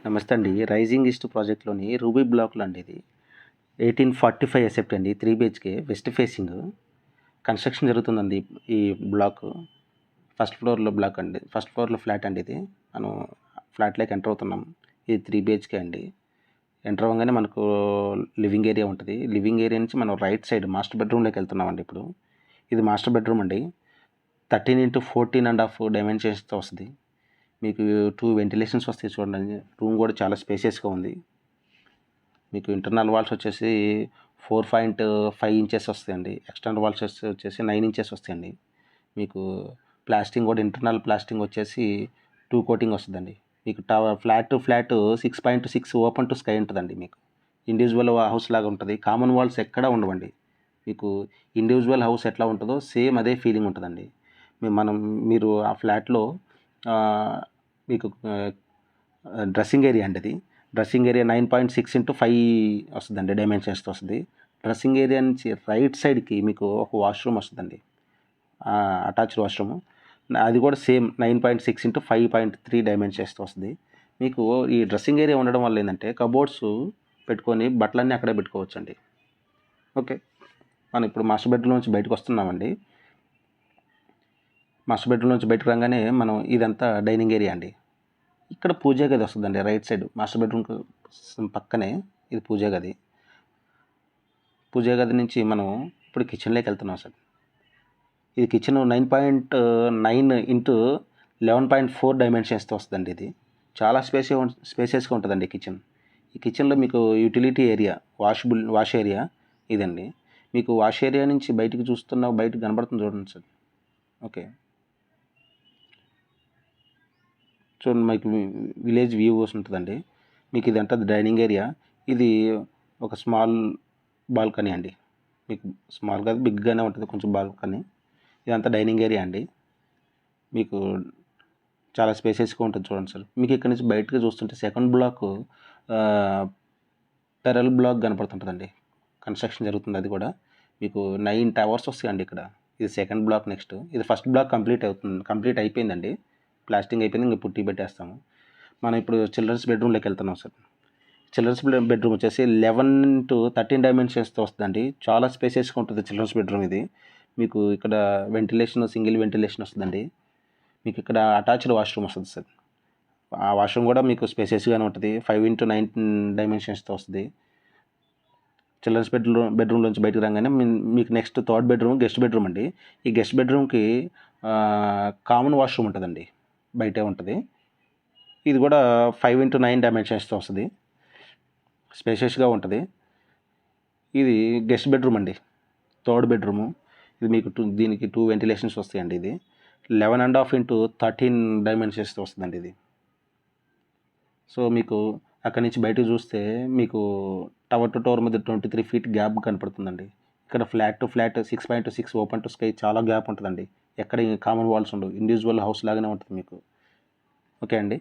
నమస్తే అండి. Rising east ప్రాజెక్ట్‌లోని ruby బ్లాక్‌లో అండి ఇది. 1845 ఎసెప్ట్ అండి. 3 బిహెచ్‌కే వెస్ట్ ఫేసింగ్ కన్‌స్ట్రక్షన్ జరుగుతుందండి ఈ బ్లాకు. ఫస్ట్ ఫ్లోర్‌లో బ్లాక్ అండి. ఫస్ట్ ఫ్లోర్‌లో ఫ్లాట్ అండి ఇది. మనం ఫ్లాట్‌లోకి ఎంటర్ అవుతున్నాం. ఇది 3 బిహెచ్‌కే అండి. ఎంటర్ అవ్వంగానే మనకు లివింగ్ ఏరియా ఉంటది. లివింగ్ ఏరియా నుంచి మనం రైట్ సైడ్ మాస్టర్ బెడ్‌రూమ్‌లోకి వెళ్తున్నామండి ఇప్పుడు. ఇది మాస్టర్ బెడ్‌రూమ్ అండి. 13x14.5 డైమెన్షన్స్‌తో వస్తది. మీకు 2 వెంటిలేషన్స్ వస్తాయి చూడండి. రూమ్ కూడా చాలా స్పేసియస్‌గా ఉంది. మీకు ఇంటర్నల్ వాల్స్ వచ్చేసి 4.5 ఇంచెస్ వస్తాయండి. ఎక్స్టర్నల్ వాల్స్ వచ్చేసి 9 ఇంచెస్ వస్తాయండి. మీకు ప్లాస్టింగ్ కూడా ఇంటర్నల్ ప్లాస్టింగ్ వచ్చేసి 2 కోటింగ్ వస్తుందండి. మీకు flat to flat 6.6 open to sky ఉంటుందండి. మీకు ఇండివిజువల్ హౌస్ లాగా ఉంటుంది. కామన్ వాల్స్ ఎక్కడా ఉండవండి. మీకు ఇండివిజువల్ హౌస్ ఎట్లా ఉంటుందో సేమ్ అదే ఫీలింగ్ ఉంటుందండి. మీరు ఆ ఫ్లాట్లో మీకు డ్రెస్సింగ్ ఏరియా అండి అది. డ్రెస్సింగ్ ఏరియా 9.6x5 వస్తుందండి. డైమెన్షన్స్తో వస్తుంది. డ్రెస్సింగ్ ఏరియా నుంచి రైట్ సైడ్కి మీకు ఒక వాష్రూమ్ వస్తుందండి. Attached washroom. అది కూడా సేమ్ 9.6x5.3 డైమెన్షన్స్తో వస్తుంది. మీకు ఈ డ్రెస్సింగ్ ఏరియా ఉండడం వల్ల ఏంటంటే కబోర్డ్స్ పెట్టుకొని బట్టలన్నీ అక్కడే పెట్టుకోవచ్చండి. ఓకే, మనం ఇప్పుడు మాస్టర్ బెడ్రూమ్ నుంచి బయటకు వస్తున్నామండి. మాస్టర్ బెడ్రూమ్ నుంచి బయటకు రాగానే మనం ఇదంతా డైనింగ్ ఏరియా అండి. ఇక్కడ పూజా గది వస్తుందండి. రైట్ సైడ్ మాస్టర్ బెడ్రూమ్ పక్కనే ఇది పూజా గది. పూజా గది నుంచి మనం ఇప్పుడు కిచెన్లోకి వెళ్తున్నాం సార్. ఇది కిచెన్ 9.9 ఇంటూ 11.4 డైమెన్షన్స్తో వస్తుందండి. ఇది చాలా స్పేసియస్గా ఉంటుందండి కిచెన్. ఈ కిచెన్లో మీకు యూటిలిటీ ఏరియా, వాష్ ఏరియా ఇదండి. మీకు వాష్ ఏరియా నుంచి బయటకు బయటకు కనబడుతుంది చూడండి సార్. ఓకే, చూడండి, మీకు విలేజ్ వ్యూ ఉంటుందండి. మీకు ఇదంతా డైనింగ్ ఏరియా. ఇది ఒక స్మాల్ బాల్కనీ అండి. మీకు స్మాల్ కాదు, బిగ్గానే ఉంటుంది కొంచెం బాల్కనీ. ఇదంతా డైనింగ్ ఏరియా అండి. మీకు చాలా స్పేసెస్గా ఉంటుంది చూడండి సార్. మీకు ఇక్కడ నుంచి బయటకు చూస్తుంటే సెకండ్ బ్లాక్ పెరల్ బ్లాక్ కనపడుతుంటుందండి. కన్స్ట్రక్షన్ జరుగుతుంది. అది కూడా మీకు 9 టవర్స్ వస్తాయండి ఇక్కడ. ఇది సెకండ్ బ్లాక్. నెక్స్ట్ ఇది ఫస్ట్ బ్లాక్ కంప్లీట్ అయిపోయిందండి. ప్లాస్టింగ్ అయిపోయింది. ఇంకా పుట్టి పెట్టేస్తాము. మనం ఇప్పుడు చిల్డ్రన్స్ బెడ్రూమ్లోకి వెళ్తున్నాం సార్. చిల్డ్రన్స్ బెడ్రూమ్ వచ్చేసి 11-13 డైమెన్షన్స్తో వస్తుందండి. చాలా స్పేసెస్గా ఉంటుంది చిల్డ్రన్స్ బెడ్రూమ్ ఇది. మీకు ఇక్కడ సింగిల్ వెంటిలేషన్ వస్తుందండి. మీకు ఇక్కడ అటాచ్డ్ వాష్రూమ్ వస్తుంది సార్. ఆ వాష్రూమ్ కూడా మీకు స్పేసెస్గానే ఉంటుంది. 5x9 డైమెన్షన్స్తో వస్తుంది. చిల్డ్రన్స్ బెడ్రూమ్ నుంచి బయటకు రాగానే మీకు next third bedroom guest bedroom అండి. ఈ గెస్ట్ బెడ్రూమ్కి కామన్ వాష్రూమ్ ఉంటుందండి. బయటే ఉంటుంది. ఇది కూడా 5x9 డైమెన్షన్స్తో వస్తుంది. స్పేషియస్గా ఉంటుంది. ఇది గెస్ట్ బెడ్రూమ్ అండి. Third bedroom. ఇది మీకు దీనికి 2 వెంటిలేషన్స్ వస్తాయండి. ఇది 11.5x13 డైమెన్షన్స్తో వస్తుందండి ఇది. సో మీకు అక్కడి నుంచి బయటకు చూస్తే మీకు టవర్ టు టవర్ మధ్య 23 ఫీట్ గ్యాప్ కనపడుతుందండి. ఇక్కడ flat to flat 6.6 open to sky చాలా గ్యాప్ ఉంటుందండి. ఎక్కడ కామన్ వాల్స్ ఉండవు. ఇండివిజువల్ హౌస్ లాగానే ఉంటుంది మీకు. ఓకే అండి.